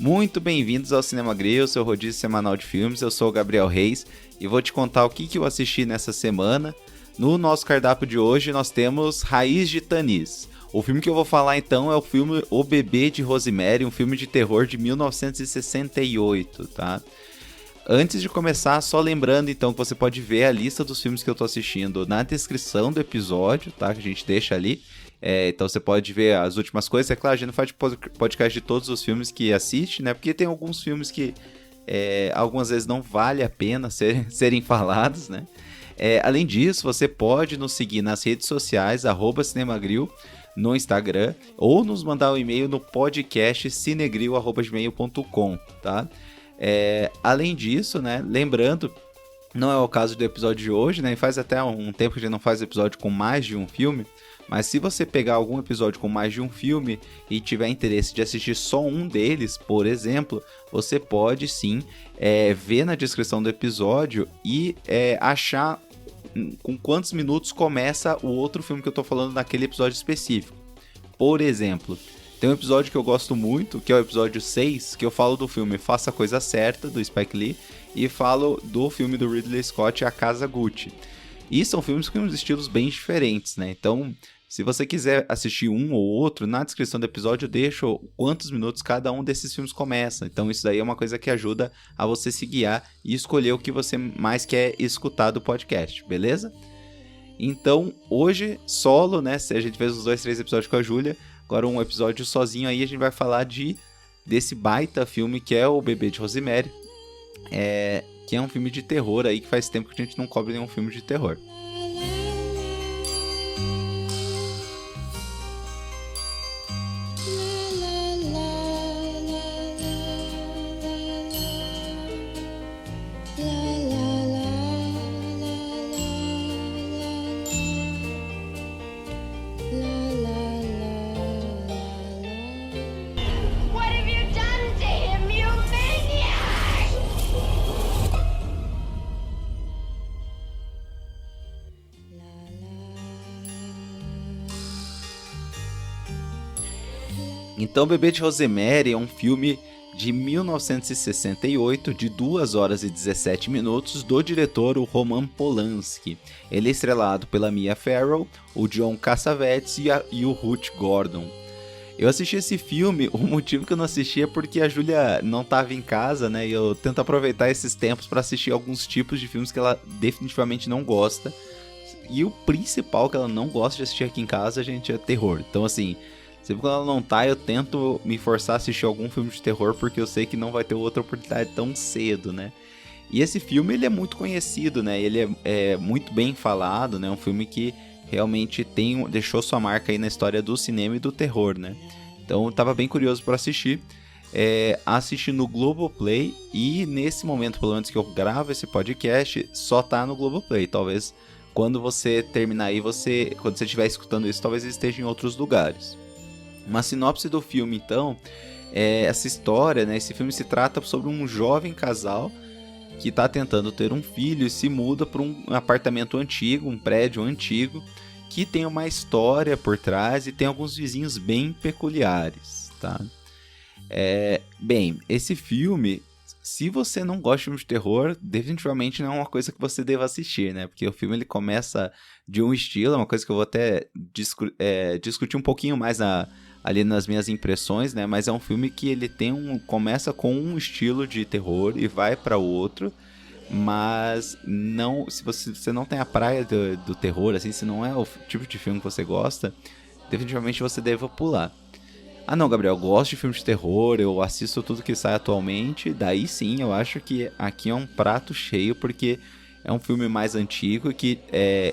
Muito bem-vindos ao Cinema Grill, seu rodízio semanal de filmes. Eu sou o Gabriel Reis e vou te contar o que eu assisti nessa semana. No nosso cardápio de hoje nós temos Raiz de Tanis. O filme que eu vou falar então é o filme O Bebê de Rosemary, um filme de terror de 1968, tá? Antes de começar, só lembrando então que você pode ver a lista dos filmes que eu tô assistindo na descrição do episódio, tá? Que a gente deixa ali. Então você pode ver as últimas coisas. É claro, a gente não faz podcast de todos os filmes que assiste, né? Porque tem alguns filmes que algumas vezes não vale a pena serem falados, né? Além disso, você pode nos seguir nas redes sociais, @cinemagril, no Instagram, ou nos mandar um e-mail no podcast cinegril@gmail.com, tá? Além disso, né? Lembrando, não é o caso do episódio de hoje, né? Faz até um tempo que a gente não faz episódio com mais de um filme. Mas se você pegar algum episódio com mais de um filme e tiver interesse de assistir só um deles, por exemplo, você pode sim ver na descrição do episódio e achar com quantos minutos começa o outro filme que eu tô falando naquele episódio específico. Por exemplo, tem um episódio que eu gosto muito, que é o episódio 6, que eu falo do filme Faça a Coisa Certa, do Spike Lee, e falo do filme do Ridley Scott, A Casa Gucci. E são filmes com estilos bem diferentes, né? Então, se você quiser assistir um ou outro, na descrição do episódio eu deixo quantos minutos cada um desses filmes começa. Então isso daí é uma coisa que ajuda a você se guiar e escolher o que você mais quer escutar do podcast, beleza? Então, hoje, solo, né? A gente fez os 2-3 episódios com a Júlia, agora um episódio sozinho aí, a gente vai falar desse baita filme que é O Bebê de Rosemary, que é um filme de terror aí, que faz tempo que a gente não cobre nenhum filme de terror. Então, Bebê de Rosemary é um filme de 1968, de 2 horas e 17 minutos, do diretor Roman Polanski. Ele é estrelado pela Mia Farrow, o John Cassavetes e o Ruth Gordon. Eu assisti esse filme, o motivo que eu não assisti é porque a Júlia não estava em casa, né? E eu tento aproveitar esses tempos para assistir alguns tipos de filmes que ela definitivamente não gosta. E o principal que ela não gosta de assistir aqui em casa, gente, é terror. Então, assim, sempre quando ela não tá, eu tento me forçar a assistir algum filme de terror, porque eu sei que não vai ter outra oportunidade tão cedo, né? E esse filme, ele é muito conhecido, né? Ele é muito bem falado, né? Um filme que realmente deixou sua marca aí na história do cinema e do terror, né? Então, eu tava bem curioso para assistir. Assisti no Globoplay, e nesse momento, pelo menos que eu gravo esse podcast, só tá no Globoplay. Talvez quando você terminar aí, quando você estiver escutando isso, talvez ele esteja em outros lugares. Uma sinopse do filme, então, essa história, né? Esse filme se trata sobre um jovem casal que está tentando ter um filho e se muda para um apartamento antigo, um prédio antigo, que tem uma história por trás e tem alguns vizinhos bem peculiares, tá? Bem, esse filme, se você não gosta de filme de terror, definitivamente não é uma coisa que você deva assistir, né? Porque o filme ele começa de um estilo, é uma coisa que eu vou até discutir um pouquinho mais ali nas minhas impressões, né? Mas é um filme que ele começa com um estilo de terror e vai para outro, mas não, se você não tem a praia do terror, assim, se não é o tipo de filme que você gosta, definitivamente você deve pular. Ah não, Gabriel, eu gosto de filmes de terror, eu assisto tudo que sai atualmente, daí sim, eu acho que aqui é um prato cheio, porque é um filme mais antigo que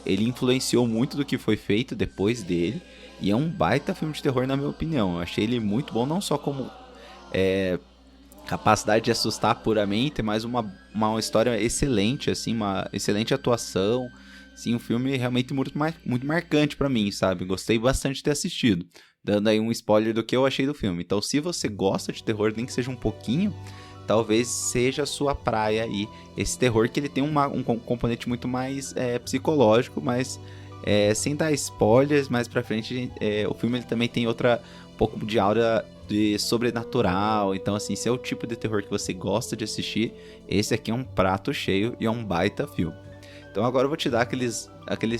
ele influenciou muito do que foi feito depois dele, e é um baita filme de terror na minha opinião. Eu achei ele muito bom, não só como capacidade de assustar puramente, mas uma história excelente, assim, uma excelente atuação. Sim, um filme realmente muito marcante pra mim, sabe? Gostei bastante de ter assistido. Dando aí um spoiler do que eu achei do filme. Então, se você gosta de terror, nem que seja um pouquinho, talvez seja a sua praia aí. Esse terror que ele tem um componente muito mais psicológico, mas sem dar spoilers, mais pra frente, o filme ele também tem um pouco de aura de sobrenatural. Então, assim, se é o tipo de terror que você gosta de assistir, esse aqui é um prato cheio e é um baita filme. Então agora eu vou te dar aqueles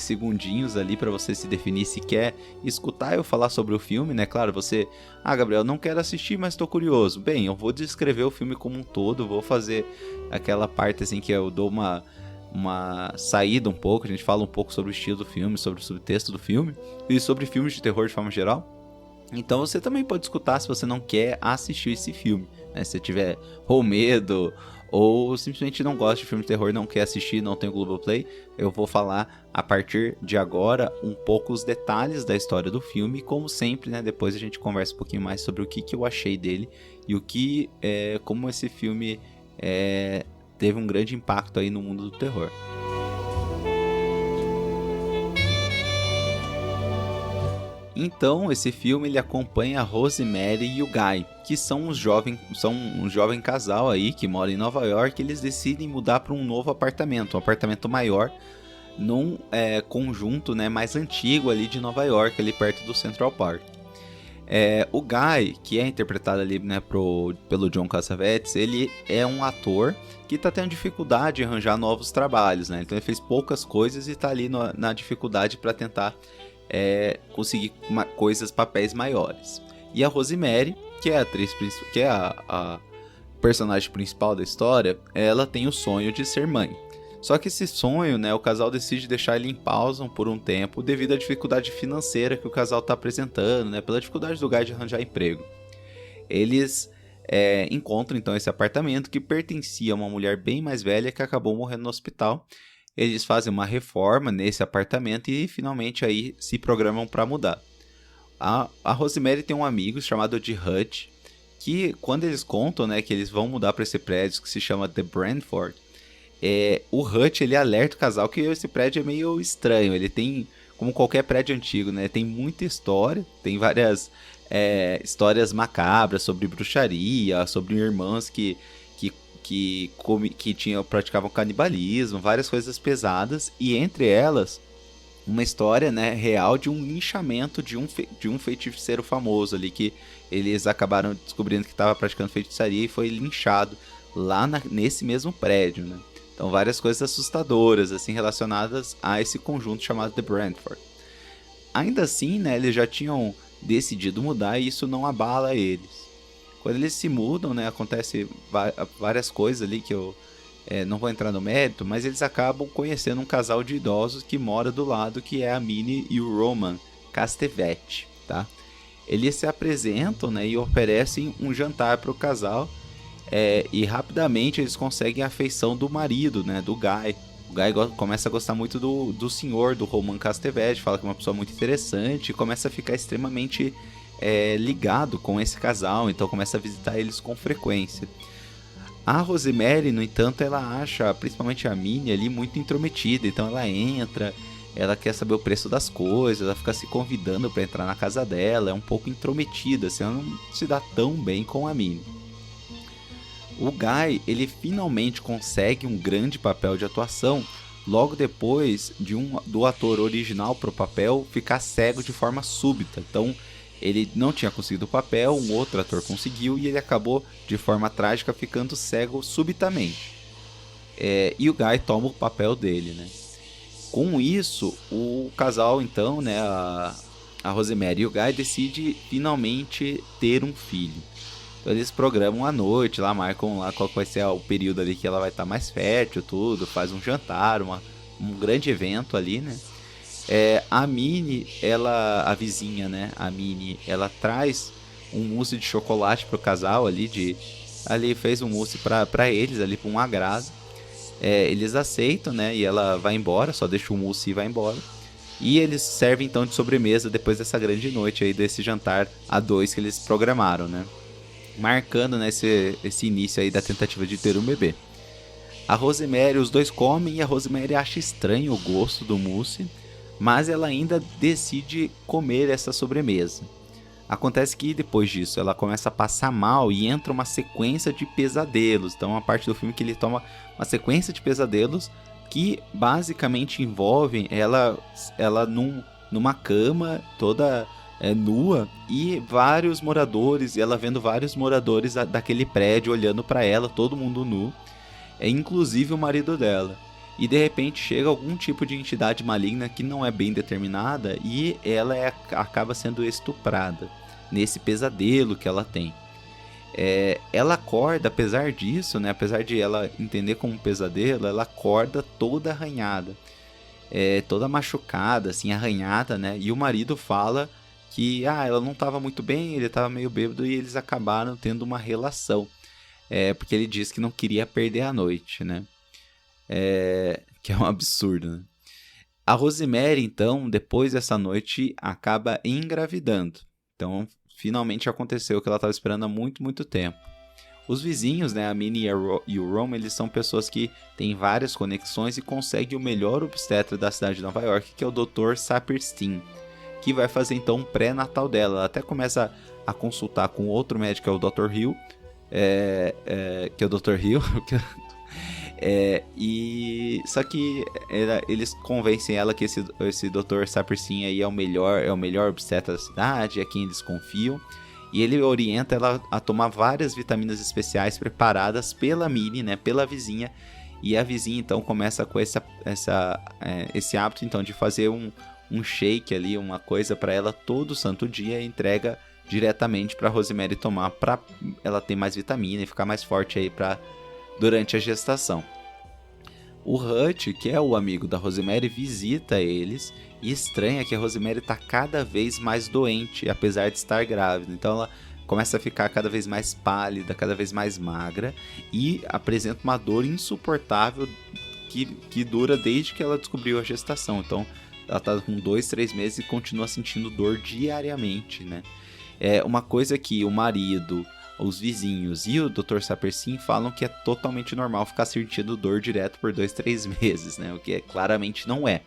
segundinhos ali para você se definir se quer escutar eu falar sobre o filme, né? Claro, você... Gabriel, não quero assistir, mas tô curioso. Bem, eu vou descrever o filme como um todo, vou fazer aquela parte assim que eu dou uma saída um pouco, a gente fala um pouco sobre o estilo do filme, sobre o subtexto do filme e sobre filmes de terror de forma geral. Então você também pode escutar se você não quer assistir esse filme, né? Se você tiver ou medo ou simplesmente não gosta de filme de terror, não quer assistir, não tem o Globoplay, eu vou falar a partir de agora um pouco os detalhes da história do filme, como sempre, né? Depois a gente conversa um pouquinho mais sobre o que eu achei dele e o que, como esse filme teve um grande impacto aí no mundo do terror. Então, esse filme ele acompanha a Rosemary e o Guy, que são um jovem casal aí que mora em Nova York. Eles decidem mudar para um novo apartamento, um apartamento maior, num conjunto, né, mais antigo ali de Nova York, ali perto do Central Park. O Guy, que é interpretado ali, né, pelo John Cassavetes, ele é um ator que está tendo dificuldade em arranjar novos trabalhos, né? Então ele fez poucas coisas e está ali na dificuldade para tentar conseguir papéis maiores. E a Rosemary, que é a atriz, que é a personagem principal da história, ela tem o sonho de ser mãe. Só que esse sonho, né, o casal decide deixar ele em pausa por um tempo devido à dificuldade financeira que o casal está apresentando, né, pela dificuldade do Guy de arranjar emprego. Eles encontram então esse apartamento que pertencia a uma mulher bem mais velha que acabou morrendo no hospital. Eles fazem uma reforma nesse apartamento e finalmente aí se programam para mudar. A Rosemary tem um amigo chamado de Hutch, que quando eles contam, né, que eles vão mudar para esse prédio que se chama The Brantford, o Hutch ele alerta o casal que esse prédio é meio estranho. Ele tem, como qualquer prédio antigo, né, tem muita história, tem várias histórias macabras sobre bruxaria, sobre irmãs que praticavam canibalismo, várias coisas pesadas, e entre elas uma história, né, real de um linchamento de um feiticeiro famoso ali, que eles acabaram descobrindo que estava praticando feitiçaria e foi linchado lá nesse mesmo prédio, né? Então várias coisas assustadoras assim relacionadas a esse conjunto chamado The Brantford. Ainda assim, né, eles já tinham decidido mudar e isso não abala eles. Quando eles se mudam, né, acontece várias coisas ali que eu não vou entrar no mérito, mas eles acabam conhecendo um casal de idosos que mora do lado, que é a Minnie e o Roman Castevetti, tá? Eles se apresentam, né, e oferecem um jantar para o casal, e rapidamente eles conseguem a afeição do marido, né, do Guy. O Guy começa a gostar muito do senhor, do Roman Castevetti, fala que é uma pessoa muito interessante e começa a ficar extremamente ligado com esse casal, então começa a visitar eles com frequência. A Rosemary, no entanto, ela acha, principalmente a Minnie ali, muito intrometida, então ela entra, ela quer saber o preço das coisas, ela fica se convidando para entrar na casa dela, é um pouco intrometida, assim, ela não se dá tão bem com a Minnie. O Guy, ele finalmente consegue um grande papel de atuação, logo depois do ator original para o papel ficar cego de forma súbita. Então ele não tinha conseguido o papel, um outro ator conseguiu e ele acabou de forma trágica ficando cego subitamente. E o Guy toma o papel dele, né? Com isso, o casal então, né, a Rosemary e o Guy decide finalmente ter um filho. Então eles programam a noite, lá marcam lá qual vai ser o período ali que ela vai estar mais fértil, tudo, faz um jantar, um grande evento ali, né? A Minnie, a vizinha, né, a Minnie, ela traz um mousse de chocolate pro casal ali, fez um mousse pra eles ali, pra um agrado. Eles aceitam, né, e ela vai embora, só deixa o mousse e vai embora. E eles servem então de sobremesa depois dessa grande noite aí, desse jantar a dois que eles programaram, né, marcando, né, esse início aí da tentativa de ter um bebê. A Rosemary, os dois comem e a Rosemary acha estranho o gosto do mousse, mas ela ainda decide comer essa sobremesa. Acontece que depois disso ela começa a passar mal e entra uma sequência de pesadelos. Então, uma parte do filme que ele toma uma sequência de pesadelos que basicamente envolvem ela numa cama toda nua, e vários moradores, e ela vendo vários moradores daquele prédio olhando pra ela, todo mundo nu, inclusive o marido dela. E de repente chega algum tipo de entidade maligna que não é bem determinada e ela acaba sendo estuprada nesse pesadelo que ela tem. Ela acorda, apesar disso, né, apesar de ela entender como um pesadelo, ela acorda toda arranhada, toda machucada, assim, arranhada, né? E o marido fala que ela não estava muito bem, ele estava meio bêbado e eles acabaram tendo uma relação. Porque ele disse que não queria perder a noite, né? Que é um absurdo, né? A Rosemary, então, depois dessa noite, acaba engravidando. Então, finalmente aconteceu o que ela estava esperando há muito, muito tempo. Os vizinhos, né, a Minnie e o Ron, eles são pessoas que têm várias conexões e conseguem o melhor obstetra da cidade de Nova York, que é o Dr. Saperstein, que vai fazer, então, um pré-natal dela. Ela até começa a consultar com outro médico, que é o Dr. Hill, que é o Dr. Hill, só que eles convencem ela que esse Dr. Saperstein aí é o melhor obstetra da cidade, é quem eles confiam, e ele orienta ela a tomar várias vitaminas especiais preparadas pela Minnie, né, pela vizinha, e a vizinha então começa com esse hábito então de fazer um shake ali, uma coisa para ela todo santo dia, e entrega diretamente para Rosemary tomar, para ela ter mais vitamina e ficar mais forte aí durante a gestação. O Hutch, que é o amigo da Rosemary, visita eles e estranha que a Rosemary está cada vez mais doente, apesar de estar grávida. Então ela começa a ficar cada vez mais pálida, cada vez mais magra e apresenta uma dor insuportável que dura desde que ela descobriu a gestação. Então ela está com 2-3 meses e continua sentindo dor diariamente, né? Uma coisa que o marido, os vizinhos e o Dr. Saperstein falam que é totalmente normal ficar sentindo dor direto por 2-3 meses, né? O que claramente não é.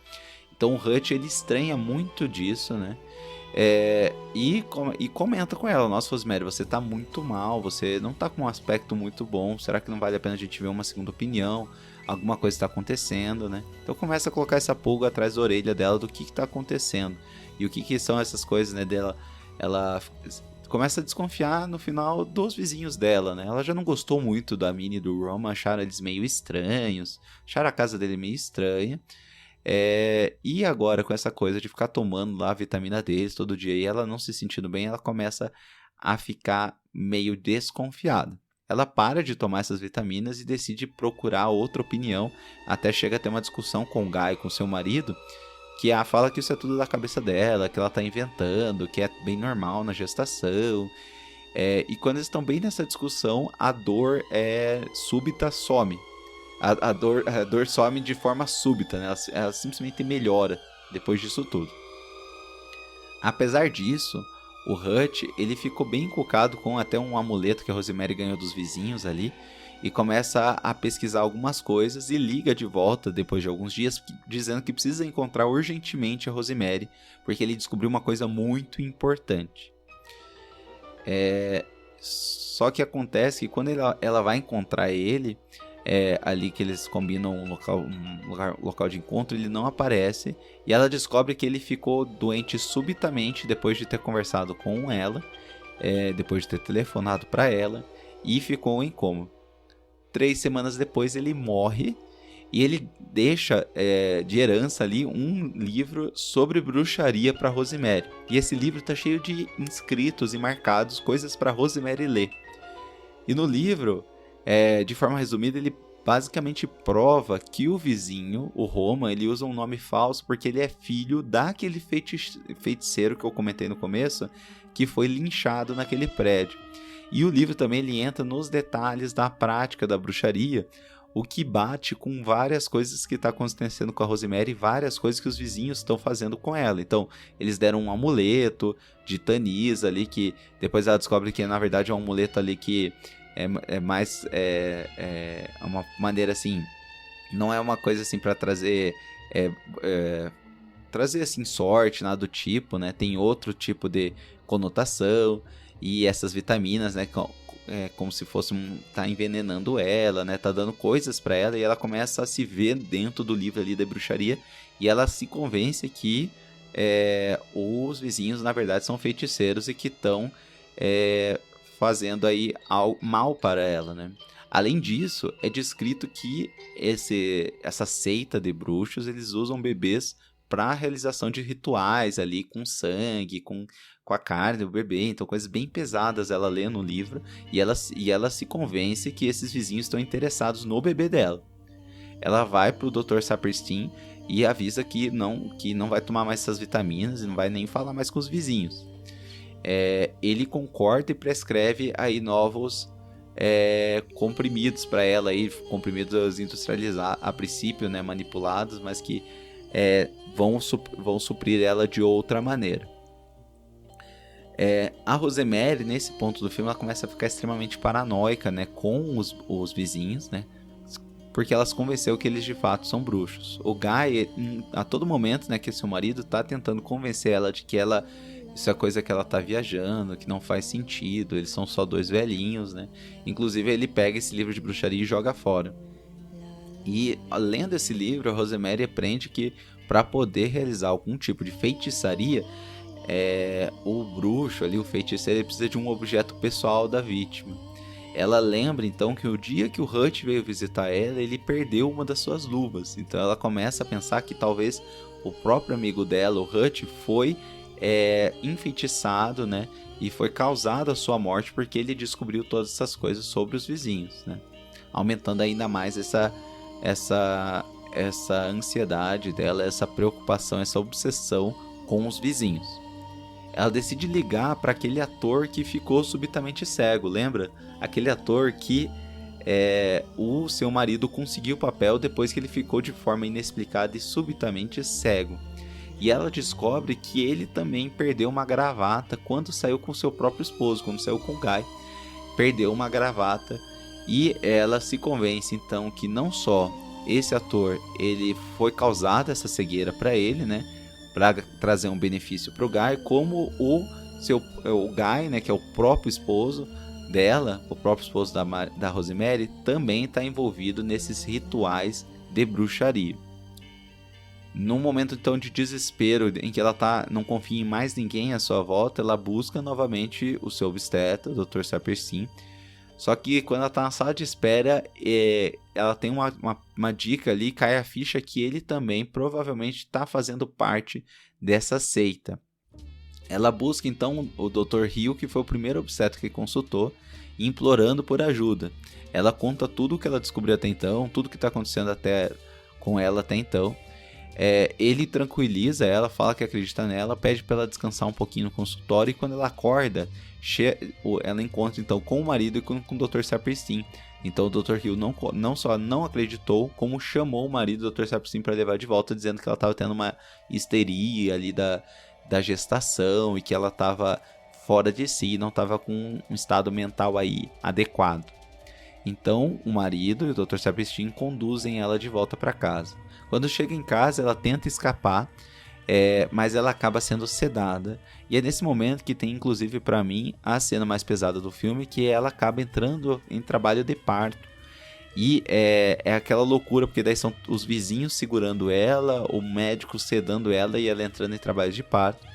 Então o Hutch, ele estranha muito disso, né? E comenta com ela: nossa, Rosemary, você tá muito mal, você não tá com um aspecto muito bom, será que não vale a pena a gente ver uma segunda opinião? Alguma coisa está acontecendo, né? Então começa a colocar essa pulga atrás da orelha dela do que está acontecendo. E o que são essas coisas, né, dela. Ela começa a desconfiar no final dos vizinhos dela, né? Ela já não gostou muito da Minnie e do Ron, acharam eles meio estranhos, acharam a casa dele meio estranha. E agora com essa coisa de ficar tomando lá a vitamina deles todo dia e ela não se sentindo bem, ela começa a ficar meio desconfiada. Ela para de tomar essas vitaminas e decide procurar outra opinião, até chega a ter uma discussão com o Guy, com seu marido, que fala que isso é tudo da cabeça dela, que ela tá inventando, que é bem normal na gestação. E quando eles estão bem nessa discussão, a dor súbita some. A dor some de forma súbita, né? Ela simplesmente melhora depois disso tudo. Apesar disso, o Hutch, ele ficou bem encucado com até um amuleto que a Rosemary ganhou dos vizinhos ali, e começa a pesquisar algumas coisas e liga de volta depois de alguns dias dizendo que precisa encontrar urgentemente a Rosemary, porque ele descobriu uma coisa muito importante. Só que acontece que quando ela vai encontrar ele, ali que eles combinam um local de encontro, ele não aparece, e ela descobre que ele ficou doente subitamente depois de ter conversado com ela, depois de ter telefonado para ela, e ficou em coma. 3 semanas depois ele morre, e ele deixa de herança ali um livro sobre bruxaria para Rosemary. E esse livro tá cheio de inscritos e marcados, coisas para Rosemary ler. E no livro, de forma resumida, ele basicamente prova que o vizinho, o Roman, ele usa um nome falso porque ele é filho daquele feiticeiro que eu comentei no começo, que foi linchado naquele prédio. E o livro também ele entra nos detalhes da prática da bruxaria, o que bate com várias coisas que está acontecendo com a Rosemary e várias coisas que os vizinhos estão fazendo com ela. Então, eles deram um amuleto de Tanisa ali, que depois ela descobre que na verdade é um amuleto ali que é uma maneira assim, não é uma coisa assim para trazer assim sorte, nada do tipo, né? Tem outro tipo de conotação, e essas vitaminas, né, como se fosse tá envenenando ela, né? Tá dando coisas para ela, e ela começa a se ver dentro do livro ali da bruxaria, e ela se convence que os vizinhos, na verdade, são feiticeiros e que estão fazendo aí mal para ela, né? Além disso, é descrito que essa seita de bruxos, eles usam bebês para a realização de rituais ali com sangue, com a carne do bebê, então coisas bem pesadas ela lê no livro, e ela se convence que esses vizinhos estão interessados no bebê dela. Ela vai pro Dr. Saperstein e avisa que não vai tomar mais essas vitaminas e não vai nem falar mais com os vizinhos. Ele concorda e prescreve aí novos comprimidos para ela, aí, comprimidos industrializados a princípio, né, manipulados, mas que vão suprir ela de outra maneira. A Rosemary, nesse ponto do filme, ela começa a ficar extremamente paranoica, né, com os vizinhos, né, porque ela se convenceu que eles de fato são bruxos. O Guy, a todo momento, né, que seu marido tá tentando convencer ela de que isso é coisa que ela tá viajando, que não faz sentido, eles são só dois velhinhos, né. Inclusive ele pega esse livro de bruxaria e joga fora. E lendo esse livro, a Rosemary aprende que para poder realizar algum tipo de feitiçaria, o bruxo ali, o feiticeiro, ele precisa de um objeto pessoal da vítima. Ela lembra então que o dia que o Hutch veio visitar ela, ele perdeu uma das suas luvas. Então ela começa a pensar que talvez o próprio amigo dela, o Hutch, foi enfeitiçado, né? E foi causada a sua morte porque ele descobriu todas essas coisas sobre os vizinhos, né? Aumentando ainda mais essa ansiedade dela, essa preocupação, essa obsessão com os vizinhos. Ela decide ligar para aquele ator que ficou subitamente cego, lembra? Aquele ator que o seu marido conseguiu o papel depois que ele ficou de forma inexplicada e subitamente cego. E ela descobre que ele também perdeu uma gravata quando saiu com seu próprio esposo, quando saiu com o Guy. Perdeu uma gravata e ela se convence então que não só esse ator ele foi causada essa cegueira para ele, né? Para trazer um benefício para o Guy, como o Guy, né, que é o próprio esposo dela, o próprio esposo da Rosemary, também está envolvido nesses rituais de bruxaria. Num momento então de desespero, em que ela não confia em mais ninguém à sua volta, ela busca novamente o seu obstetra, o Dr. Saperstein. Só que quando ela está na sala de espera, ela tem uma dica ali, cai a ficha que ele também provavelmente está fazendo parte dessa seita. Ela busca então o Dr. Hill, que foi o primeiro obstetra que consultou, implorando por ajuda. Ela conta tudo o que ela descobriu até então, tudo que está acontecendo com ela até então. Ele tranquiliza ela, fala que acredita nela, pede para ela descansar um pouquinho no consultório, e quando ela acorda, ela encontra então com o marido e com o Dr. Saperstein. Então o Dr. Hill não só não acreditou, como chamou o marido do Dr. Saperstein para levar de volta, dizendo que ela estava tendo uma histeria ali da gestação e que ela estava fora de si, não estava com um estado mental aí adequado. Então o marido e o Dr. Saperstein conduzem ela de volta para casa. Quando chega em casa, ela tenta escapar, mas ela acaba sendo sedada. E é nesse momento que tem, inclusive para mim, a cena mais pesada do filme, que ela acaba entrando em trabalho de parto. E é aquela loucura, porque daí são os vizinhos segurando ela, o médico sedando ela e ela entrando em trabalho de parto.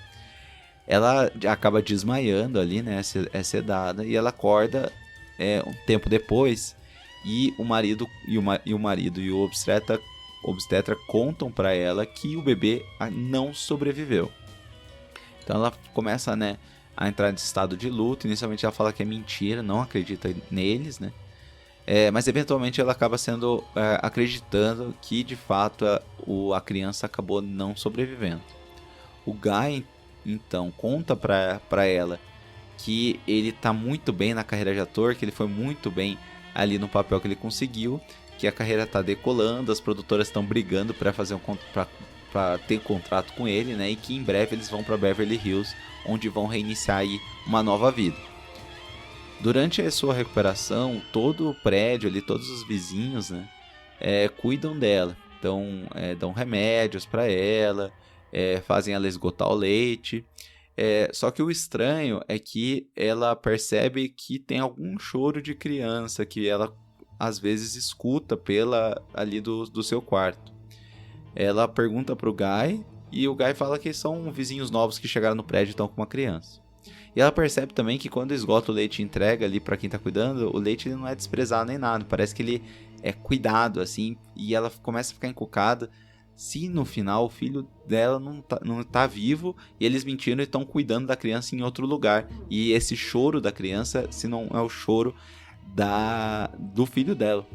Ela acaba desmaiando ali, né? É sedada, e ela acorda um tempo depois, e o marido e o obstetra contam para ela que o bebê não sobreviveu. Então ela começa, né, a entrar em estado de luto. Inicialmente ela fala que é mentira, não acredita neles, né? Mas eventualmente ela acaba acreditando que de fato a criança acabou não sobrevivendo. O Guy então conta para ela que ele tá muito bem na carreira de ator, que ele foi muito bem ali no papel que ele conseguiu, que a carreira tá decolando, as produtoras estão brigando para ter contrato com ele, né? E que em breve eles vão para Beverly Hills, onde vão reiniciar aí uma nova vida. Durante a sua recuperação, todo o prédio ali, todos os vizinhos, né, cuidam dela. Então, dão remédios para ela, fazem ela esgotar o leite. Só que o estranho é que ela percebe que tem algum choro de criança que ela às vezes escuta ali do seu quarto. Ela pergunta pro Guy E o Guy fala que são vizinhos novos que chegaram no prédio e estão com uma criança. E ela percebe também que quando esgota o leite e entrega ali pra quem tá cuidando, o leite ele não é desprezado nem nada. Parece que ele é cuidado, assim. E ela começa a ficar encucada se no final o filho dela não tá vivo e eles mentiram e estão cuidando da criança em outro lugar. E esse choro da criança, se não é o choro do filho dela.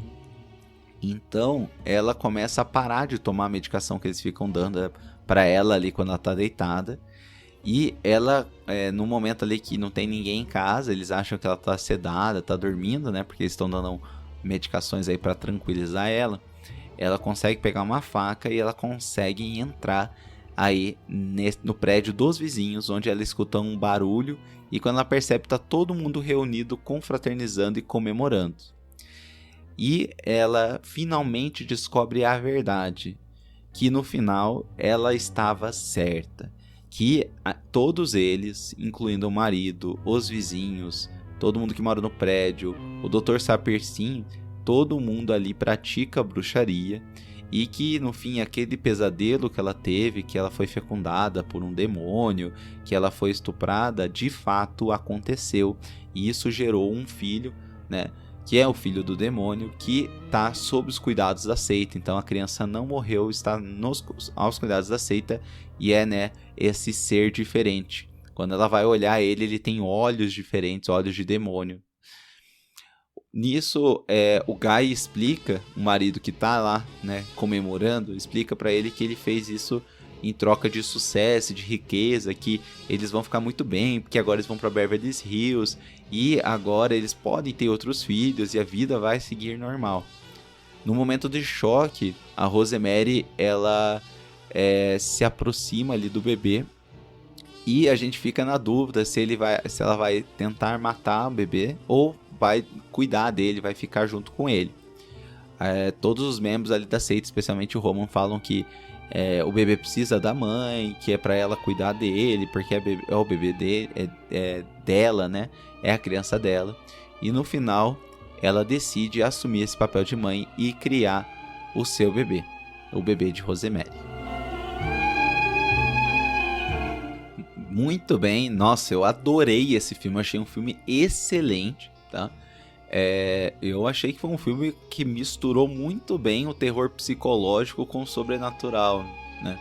Então ela começa a parar de tomar a medicação que eles ficam dando pra ela ali quando ela tá deitada. E ela, no momento ali que não tem ninguém em casa, eles acham que ela tá sedada, tá dormindo, né? Porque eles estão dando medicações aí pra tranquilizar ela. Ela consegue pegar uma faca e ela consegue entrar aí no prédio dos vizinhos, onde ela escuta um barulho. E quando ela percebe, tá todo mundo reunido, confraternizando e comemorando. E ela finalmente descobre a verdade, que no final ela estava certa. Que todos eles, incluindo o marido, os vizinhos, todo mundo que mora no prédio, o Dr. Saperstein, todo mundo ali pratica bruxaria. E que no fim aquele pesadelo que ela teve, que ela foi fecundada por um demônio, que ela foi estuprada, de fato aconteceu. E isso gerou um filho, né? Que é o filho do demônio, que está sob os cuidados da seita. Então a criança não morreu, está aos cuidados da seita e é, né, esse ser diferente. Quando ela vai olhar ele, ele tem olhos diferentes, olhos de demônio. Nisso, o Guy explica, o marido que está lá, né, comemorando, explica para ele que ele fez isso em troca de sucesso, de riqueza, que eles vão ficar muito bem, porque agora eles vão para Beverly Hills e agora eles podem ter outros filhos e a vida vai seguir normal. No momento de choque, a Rosemary ela se aproxima ali do bebê e a gente fica na dúvida se ela vai tentar matar o bebê ou vai cuidar dele, vai ficar junto com ele. Todos os membros ali da seita, especialmente o Roman, falam que o bebê precisa da mãe, que é pra ela cuidar dele, porque é o bebê dele, é dela, né? É a criança dela. E no final, ela decide assumir esse papel de mãe e criar o seu bebê, o bebê de Rosemary. Muito bem, nossa, eu adorei esse filme, achei um filme excelente, tá? Eu achei que foi um filme que misturou muito bem o terror psicológico com o sobrenatural, né?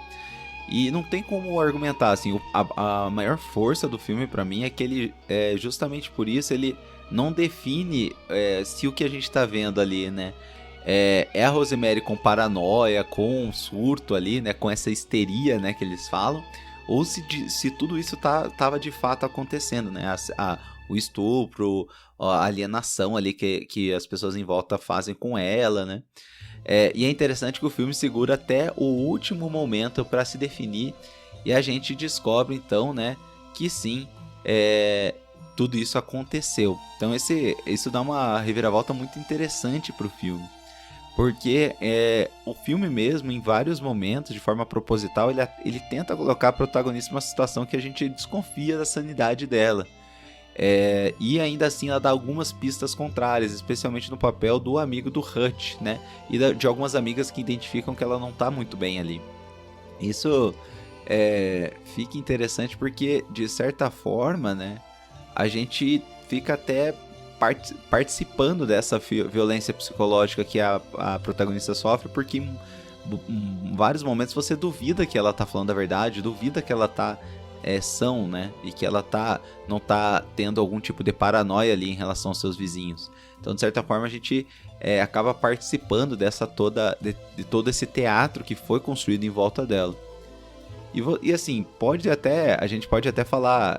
E não tem como argumentar, assim, a maior força do filme pra mim é que ele, justamente por isso, ele não define se o que a gente tá vendo ali, né, é a Rosemary com paranoia, com um surto ali, né, com essa histeria, né, que eles falam, ou se tudo isso tava de fato acontecendo, né, o estupro, a alienação ali que as pessoas em volta fazem com ela, né? E é interessante que o filme segura até o último momento para se definir e a gente descobre então, né, que sim, tudo isso aconteceu. Então isso dá uma reviravolta muito interessante pro filme, porque o filme mesmo, em vários momentos, de forma proposital, ele tenta colocar a protagonista numa situação que a gente desconfia da sanidade dela. E ainda assim ela dá algumas pistas contrárias, especialmente no papel do amigo do Hutch, né? E de algumas amigas que identificam que ela não tá muito bem ali. Isso fica interessante porque, de certa forma, né, a gente fica até participando dessa violência psicológica que a protagonista sofre, porque em vários momentos você duvida que ela tá falando a verdade, duvida que ela tá são, né? E que ela não tá tendo algum tipo de paranoia ali em relação aos seus vizinhos. Então, de certa forma, a gente acaba participando de todo esse teatro que foi construído em volta dela. E assim, a gente pode até falar,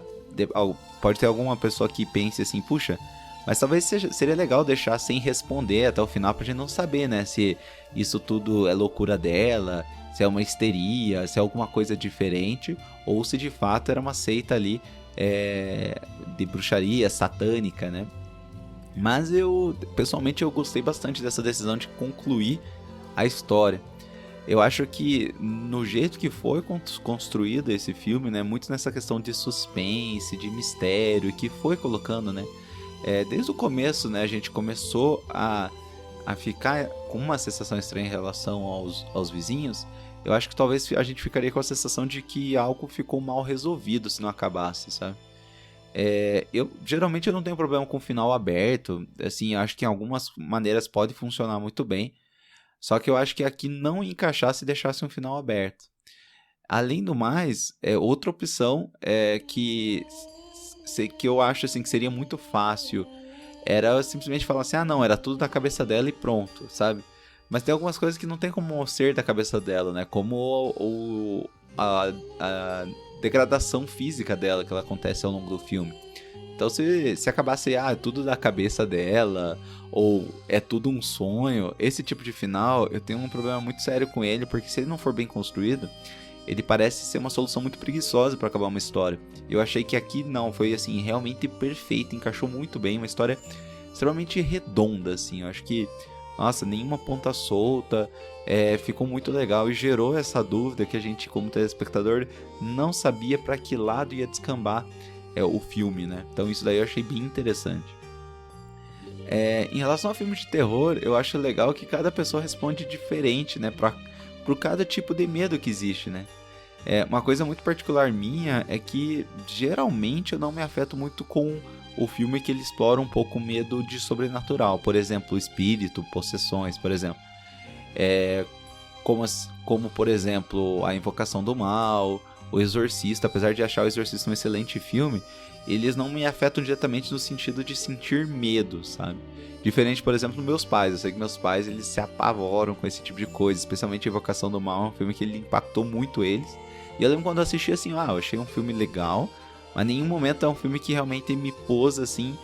pode ter alguma pessoa que pense assim, puxa, mas talvez seria legal deixar sem responder até o final pra gente não saber, né? Se isso tudo é loucura dela, se é uma histeria, se é alguma coisa diferente, ou se de fato era uma seita ali de bruxaria satânica, né? Mas pessoalmente, eu gostei bastante dessa decisão de concluir a história. Eu acho que no jeito que foi construído esse filme, né, muito nessa questão de suspense, de mistério, que foi colocando, né? Desde o começo, né, a gente começou a ficar com uma sensação estranha em relação aos vizinhos. eu acho que talvez a gente ficaria com a sensação de que algo ficou mal resolvido se não acabasse, sabe? Geralmente eu não tenho problema com o final aberto, assim, acho que em algumas maneiras pode funcionar muito bem, só que eu acho que aqui não encaixasse e deixasse um final aberto. Além do mais, outra opção que eu acho assim, que seria muito fácil era simplesmente falar assim, ah não, era tudo da cabeça dela e pronto, sabe? Mas tem algumas coisas que não tem como ser da cabeça dela, né? Como a degradação física dela que ela acontece ao longo do filme. Então se acabasse, é tudo da cabeça dela, ou é tudo um sonho, esse tipo de final, eu tenho um problema muito sério com ele, porque se ele não for bem construído, ele parece ser uma solução muito preguiçosa para acabar uma história. Eu achei que aqui não, foi assim, realmente perfeito, encaixou muito bem, uma história extremamente redonda, assim, eu acho que, nossa, nenhuma ponta solta, ficou muito legal e gerou essa dúvida que a gente, como telespectador, não sabia para que lado ia descambar o filme, né? Então isso daí eu achei bem interessante. Em relação ao filme de terror, eu acho legal que cada pessoa responde diferente, né? Por cada tipo de medo que existe, né? Uma coisa muito particular minha é que geralmente eu não me afeto muito com o filme que ele explora um pouco o medo de sobrenatural. Por exemplo, espírito, possessões, por exemplo. Como, por exemplo, A Invocação do Mal, O Exorcista. Apesar de achar O Exorcista um excelente filme, eles não me afetam diretamente no sentido de sentir medo, sabe? Diferente, por exemplo, dos meus pais. Eu sei que meus pais, eles se apavoram com esse tipo de coisa. Especialmente A Invocação do Mal, é um filme que ele impactou muito eles. E eu lembro quando eu assisti assim, eu achei um filme legal, mas em nenhum momento é um filme que realmente me pôs assim,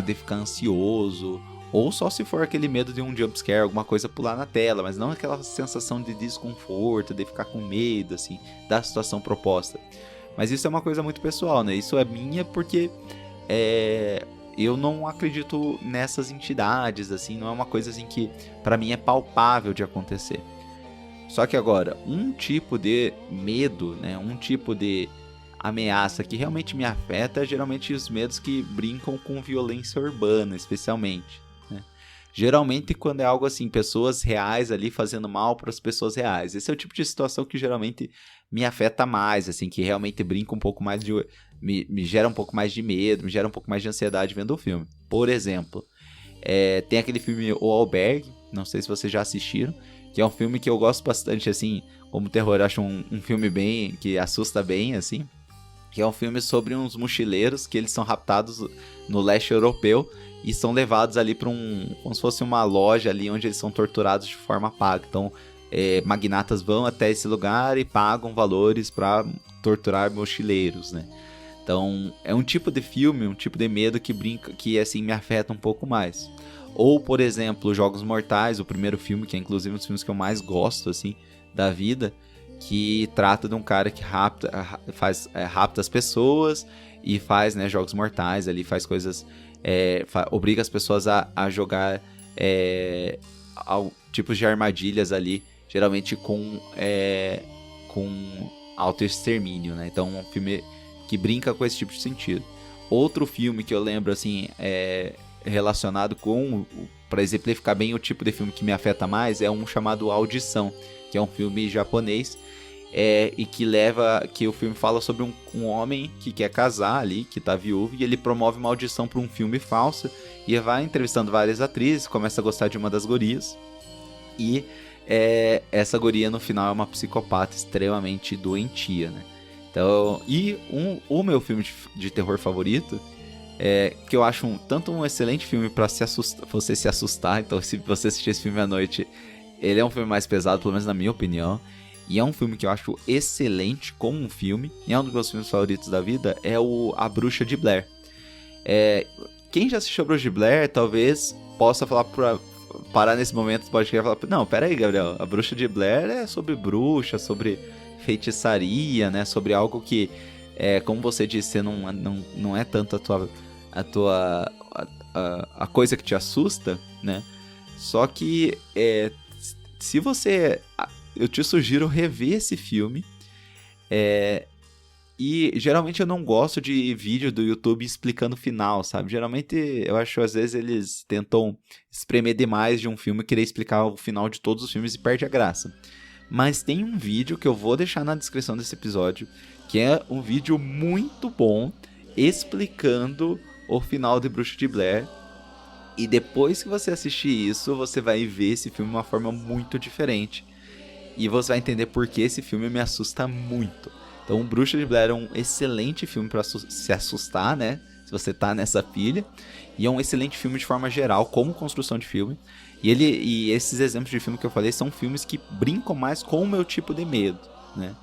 de ficar ansioso, ou só se for aquele medo de um jumpscare, alguma coisa pular na tela, mas não aquela sensação de desconforto, de ficar com medo, assim, da situação proposta. Mas isso é uma coisa muito pessoal, né? Isso é minha porque eu não acredito nessas entidades, assim, não é uma coisa assim que pra mim é palpável de acontecer. Só que agora, um tipo de medo, né, um tipo de ameaça que realmente me afeta é geralmente os medos que brincam com violência urbana, especialmente. Né? Geralmente quando é algo assim, pessoas reais ali fazendo mal para as pessoas reais. Esse é o tipo de situação que geralmente me afeta mais, assim, que realmente brinca um pouco mais de... Me gera um pouco mais de medo, me gera um pouco mais de ansiedade vendo o filme. Por exemplo, tem aquele filme O Albergue, não sei se vocês já assistiram, que é um filme que eu gosto bastante, assim, como terror, eu acho um filme bem, que assusta bem, assim, que é um filme sobre uns mochileiros que eles são raptados no leste europeu e são levados ali para como se fosse uma loja ali onde eles são torturados de forma paga. Então, magnatas vão até esse lugar e pagam valores para torturar mochileiros, né? Então, é um tipo de filme, um tipo de medo que brinca, que assim me afeta um pouco mais. Ou, por exemplo, Jogos Mortais, o primeiro filme, que é inclusive um dos filmes que eu mais gosto, assim, da vida, que trata de um cara que rapta as pessoas e faz, né, jogos mortais ali, faz coisas, obriga as pessoas a jogar tipos de armadilhas ali, geralmente com autoextermínio, né? Então, é um filme que brinca com esse tipo de sentido. Outro filme que eu lembro, assim, relacionado com, para exemplificar bem o tipo de filme que me afeta mais, é um chamado Audição, que é um filme japonês, e que o filme fala sobre um homem que quer casar ali, que tá viúvo, e ele promove uma audição para um filme falso, e vai entrevistando várias atrizes, começa a gostar de uma das gurias, e essa guria no final é uma psicopata extremamente doentia, né? Então, e o meu filme de terror favorito, que eu acho tanto um excelente filme pra você se assustar. Então, se você assistir esse filme à noite, ele é um filme mais pesado, pelo menos na minha opinião. E é um filme que eu acho excelente como um filme. E é um dos meus filmes favoritos da vida, é A Bruxa de Blair. Quem já assistiu A Bruxa de Blair, talvez possa parar nesse momento do podcast e falar, não, pera aí, Gabriel, A Bruxa de Blair é sobre bruxa, sobre feitiçaria, né? Sobre algo que, como você disse, não é tanto a coisa que te assusta, né? Só que se você... Eu te sugiro rever esse filme. E geralmente eu não gosto de vídeo do YouTube explicando o final, sabe? Geralmente eu acho, às vezes, eles tentam espremer demais de um filme e querer explicar o final de todos os filmes e perde a graça. Mas tem um vídeo que eu vou deixar na descrição desse episódio, que é um vídeo muito bom explicando o final de Bruxa de Blair. E depois que você assistir isso, você vai ver esse filme de uma forma muito diferente. E você vai entender por que esse filme me assusta muito. Então, Bruxa de Blair é um excelente filme para se assustar, né? Se você tá nessa pilha. E é um excelente filme de forma geral, como construção de filme. E esses exemplos de filme que eu falei são filmes que brincam mais com o meu tipo de medo, né?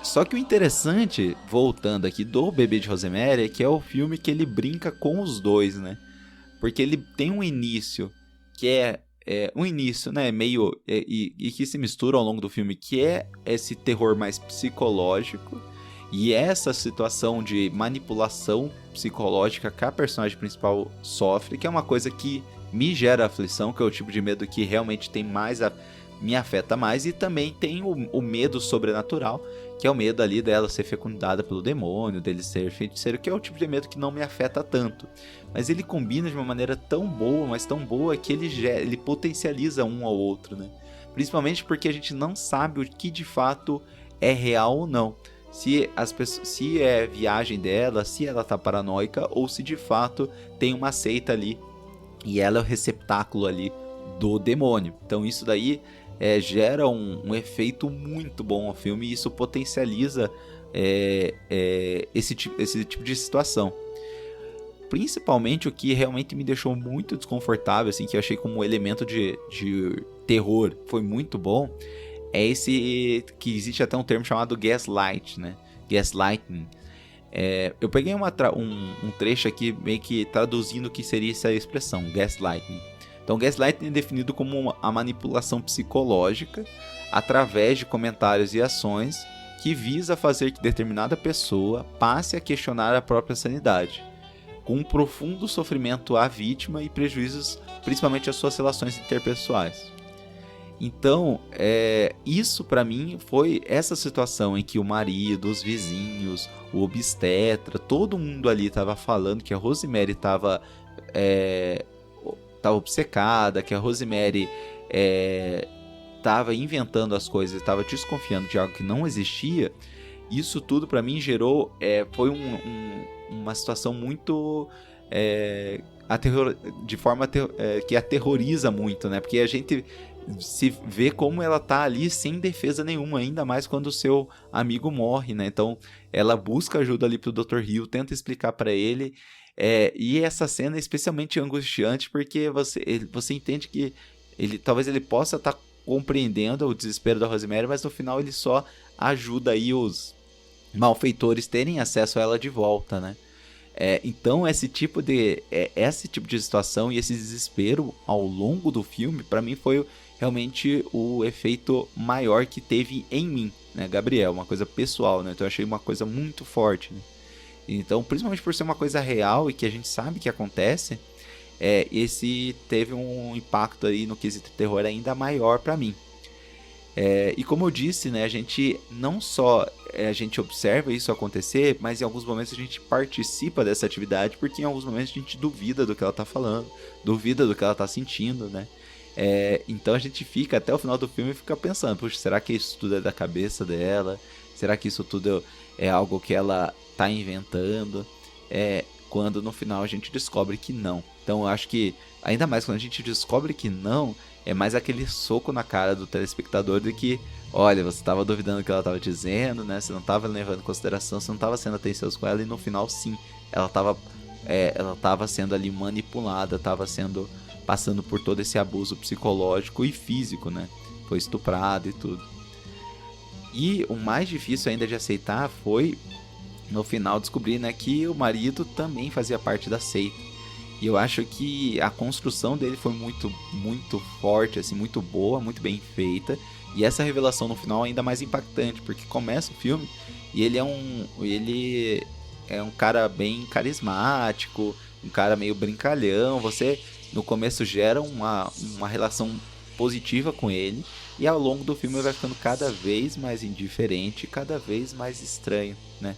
Só que o interessante, voltando aqui, do Bebê de Rosemary, é que é o filme que ele brinca com os dois, né? Porque ele tem um início que é um início, né, meio e que se mistura ao longo do filme, que é esse terror mais psicológico e essa situação de manipulação psicológica que a personagem principal sofre, que é uma coisa que me gera aflição, que é o tipo de medo que realmente tem mais me afeta mais, e também tem o medo sobrenatural, que é o medo ali dela ser fecundada pelo demônio, dele ser feiticeiro, que é o tipo de medo que não me afeta tanto. Mas ele combina de uma maneira tão boa, mas tão boa, que ele potencializa um ao outro, né? Principalmente porque a gente não sabe o que de fato é real ou não. Se é viagem dela, se ela tá paranoica, ou se de fato tem uma seita ali e ela é o receptáculo ali do demônio. Então isso daí gera um efeito muito bom ao filme, e isso potencializa esse tipo de situação. Principalmente o que realmente me deixou muito desconfortável, assim, que eu achei como um elemento de terror foi muito bom, é esse que existe até um termo chamado gaslight, né? Gaslighting. Eu peguei um trecho aqui meio que traduzindo o que seria essa expressão, gaslighting. Então, gaslighting é definido como a manipulação psicológica através de comentários e ações que visa fazer que determinada pessoa passe a questionar a própria sanidade, com um profundo sofrimento à vítima e prejuízos principalmente às suas relações interpessoais. Então, isso pra mim foi essa situação em que o marido, os vizinhos, o obstetra, todo mundo ali tava falando que a Rosemary tava obcecada, que a Rosemary tava inventando as coisas, tava desconfiando de algo que não existia. Isso tudo pra mim gerou, foi uma situação muito de forma que aterroriza muito, né? Porque a gente se vê como ela tá ali sem defesa nenhuma, ainda mais quando o seu amigo morre, né? Então ela busca ajuda ali pro Dr. Hill, tenta explicar pra ele, e essa cena é especialmente angustiante porque você entende que talvez ele possa estar compreendendo o desespero da Rosemary, mas no final ele só ajuda aí os malfeitores terem acesso a ela de volta, né? Então esse tipo de situação e esse desespero ao longo do filme, pra mim foi realmente o efeito maior que teve em mim, né, Gabriel? Uma coisa pessoal, né? Então eu achei uma coisa muito forte, né? Então, principalmente por ser uma coisa real e que a gente sabe que acontece, esse teve um impacto aí no quesito terror ainda maior pra mim. E como eu disse, né, a gente não só a gente observa isso acontecer, mas em alguns momentos a gente participa dessa atividade, porque em alguns momentos a gente duvida do que ela tá falando, duvida do que ela tá sentindo, né? Então a gente fica até o final do filme e fica pensando, puxa, será que isso tudo é da cabeça dela? Será que isso tudo é algo que ela tá inventando? Quando no final a gente descobre que não. Então eu acho que, ainda mais quando a gente descobre que não, é mais aquele soco na cara do telespectador de que, olha, você estava duvidando do que ela estava dizendo, né? Você não estava levando em consideração, você não estava sendo atencioso com ela, e no final sim, ela estava sendo ali manipulada, estava passando por todo esse abuso psicológico e físico, né? Foi estuprada e tudo. E o mais difícil ainda de aceitar foi, no final, descobrir, né, que o marido também fazia parte da seita. E eu acho que a construção dele foi muito, muito forte, assim, muito boa, muito bem feita. E essa revelação no final é ainda mais impactante, porque começa o filme e ele é um cara bem carismático, um cara meio brincalhão. Você, no começo, gera uma relação positiva com ele, e ao longo do filme ele vai ficando cada vez mais indiferente, cada vez mais estranho, né?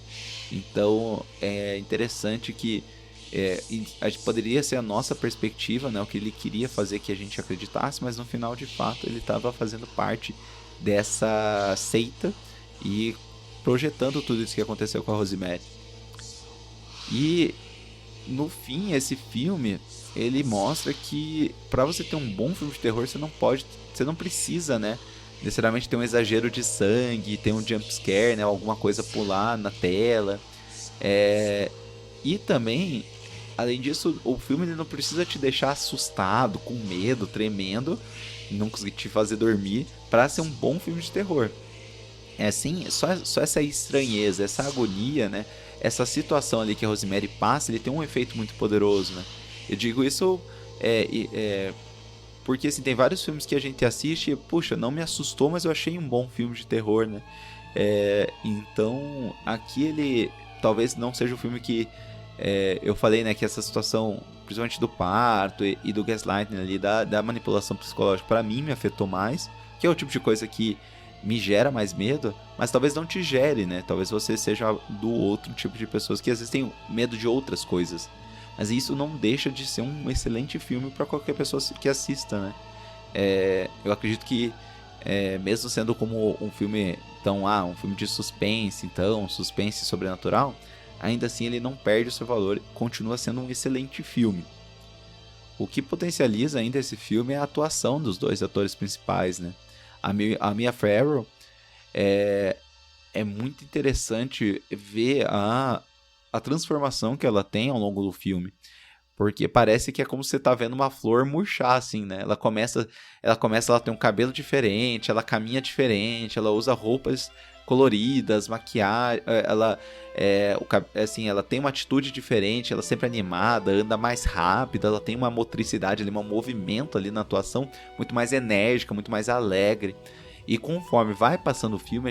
Então é interessante que poderia ser a nossa perspectiva, né, o que ele queria fazer que a gente acreditasse, mas no final, de fato, ele estava fazendo parte dessa seita e projetando tudo isso que aconteceu com a Rosemary. E no fim, esse filme, ele mostra que para você ter um bom filme de terror, você não precisa, né, necessariamente ter um exagero de sangue, ter um jump scare, né, alguma coisa pular na tela. E também, além disso, o filme ele não precisa te deixar assustado, com medo, tremendo, não conseguir te fazer dormir, para ser um bom filme de terror. É assim, só essa estranheza, essa agonia, né? Essa situação ali que a Rosemary passa, ele tem um efeito muito poderoso, né? Eu digo isso porque assim, tem vários filmes que a gente assiste e, puxa, não me assustou, mas eu achei um bom filme de terror, né? Então, aqui ele talvez não seja o filme que eu falei, né, que essa situação, principalmente do parto e do gaslighting ali, da manipulação psicológica, pra mim me afetou mais, que é o tipo de coisa que me gera mais medo, mas talvez não te gere, né? Talvez você seja do outro tipo de pessoas que às vezes tem medo de outras coisas. Mas isso não deixa de ser um excelente filme para qualquer pessoa que assista, né? Eu acredito que, mesmo sendo como um filme um filme de suspense, então, suspense sobrenatural, ainda assim ele não perde o seu valor, continua sendo um excelente filme. O que potencializa ainda esse filme é a atuação dos dois atores principais, né? A Mia Farrow é muito interessante ver a transformação que ela tem ao longo do filme. Porque parece que é como se você tá vendo uma flor murchar, assim, né? Ela tem um cabelo diferente, ela caminha diferente, ela usa roupas coloridas, maquiagem, ela tem uma atitude diferente, ela é sempre animada, anda mais rápida, ela tem uma motricidade ali, um movimento ali na atuação muito mais enérgica, muito mais alegre. E conforme vai passando o filme,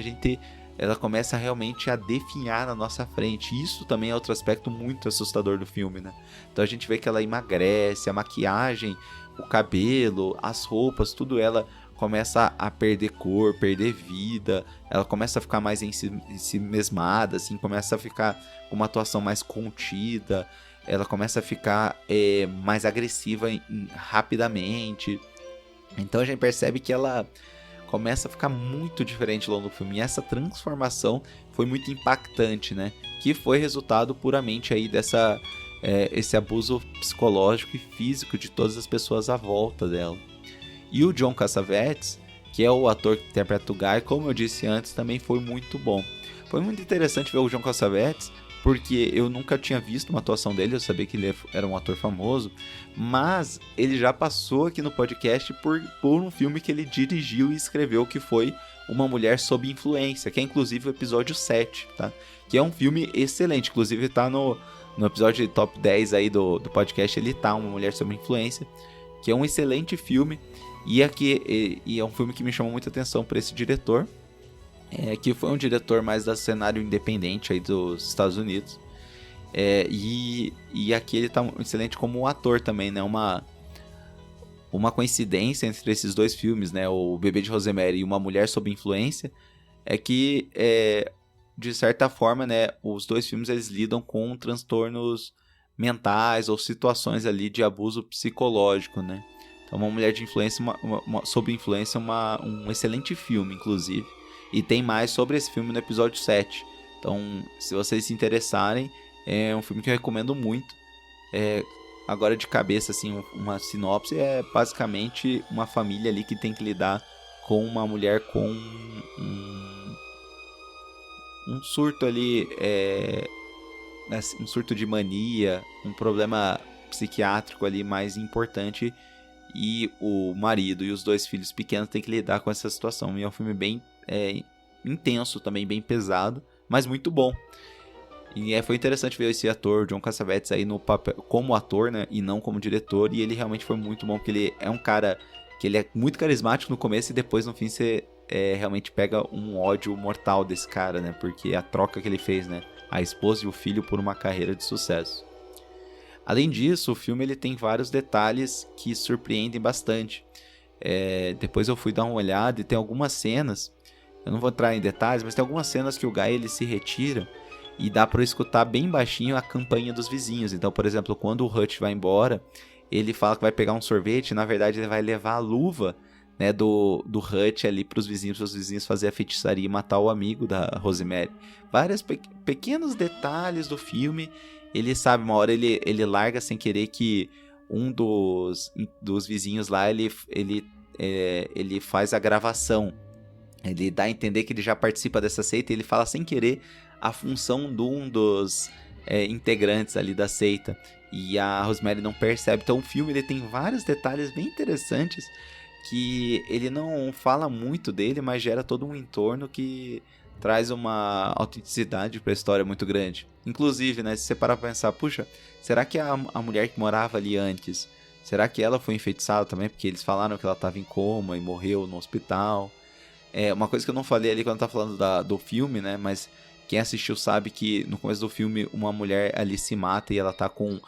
ela começa realmente a definhar na nossa frente. Isso também é outro aspecto muito assustador do filme, né? Então a gente vê que ela emagrece, a maquiagem, o cabelo, as roupas, tudo ela começa a perder cor, perder vida, ela começa a ficar mais ensimesmada, assim, começa a ficar com uma atuação mais contida, ela começa a ficar mais agressiva rapidamente. Então a gente percebe que ela começa a ficar muito diferente ao longo do filme, e essa transformação foi muito impactante, né? Que foi resultado puramente aí esse abuso psicológico e físico de todas as pessoas à volta dela. E o John Cassavetes, que é o ator que interpreta o Guy, como eu disse antes, também foi muito bom. Foi muito interessante ver o John Cassavetes, porque eu nunca tinha visto uma atuação dele, eu sabia que ele era um ator famoso, mas ele já passou aqui no podcast por um filme que ele dirigiu e escreveu, que foi Uma Mulher Sob Influência, que é inclusive o episódio 7, tá? Que é um filme excelente, inclusive tá no episódio de top 10 aí do podcast, ele tá, Uma Mulher Sob Influência, que é um excelente filme, e é um filme que me chamou muita atenção por esse diretor, que foi um diretor mais do cenário independente aí dos Estados Unidos. E aqui ele tá excelente como ator também, né? Uma coincidência entre esses dois filmes, né? O Bebê de Rosemary e Uma Mulher Sob Influência, é que, de certa forma, né, os dois filmes eles lidam com transtornos mentais ou situações ali de abuso psicológico, né? Então, Uma Mulher de Influência, Sob Influência, um excelente filme, inclusive. E tem mais sobre esse filme no episódio 7. Então, se vocês se interessarem, é um filme que eu recomendo muito. Agora de cabeça, assim, uma sinopse é basicamente uma família ali que tem que lidar com uma mulher com um surto ali, um surto de mania, um problema psiquiátrico ali mais importante, e o marido e os dois filhos pequenos têm que lidar com essa situação. E é um filme bem intenso também, bem pesado, mas muito bom. E foi interessante ver esse ator, John Cassavetes, aí no papel como ator, né, e não como diretor, e ele realmente foi muito bom, porque ele é um cara que ele é muito carismático no começo, e depois no fim você realmente pega um ódio mortal desse cara, né, porque a troca que ele fez, né, a esposa e o filho por uma carreira de sucesso. Além disso, o filme ele tem vários detalhes que surpreendem bastante. Depois eu fui dar uma olhada e tem algumas cenas, eu não vou entrar em detalhes, mas tem algumas cenas que o Guy ele se retira e dá para escutar bem baixinho a campainha dos vizinhos. Então, por exemplo, quando o Hutch vai embora, ele fala que vai pegar um sorvete, e na verdade ele vai levar a luva né, do Hutch ali para os vizinhos fazer a feitiçaria e matar o amigo da Rosemary. Vários pequenos detalhes do filme. Ele sabe, uma hora ele larga sem querer que um dos vizinhos lá, ele faz a gravação. Ele dá a entender que ele já participa dessa seita e ele fala sem querer a função de um dos integrantes ali da seita. E a Rosemary não percebe. Então o filme ele tem vários detalhes bem interessantes que ele não fala muito dele, mas gera todo um entorno que traz uma autenticidade para a história muito grande. Inclusive, né, se você parar pra pensar, puxa, será que a mulher que morava ali antes, será que ela foi enfeitiçada também? Porque eles falaram que ela estava em coma e morreu no hospital. Uma coisa que eu não falei ali quando eu tava falando do filme, né, mas quem assistiu sabe que no começo do filme uma mulher ali se mata e ela tá com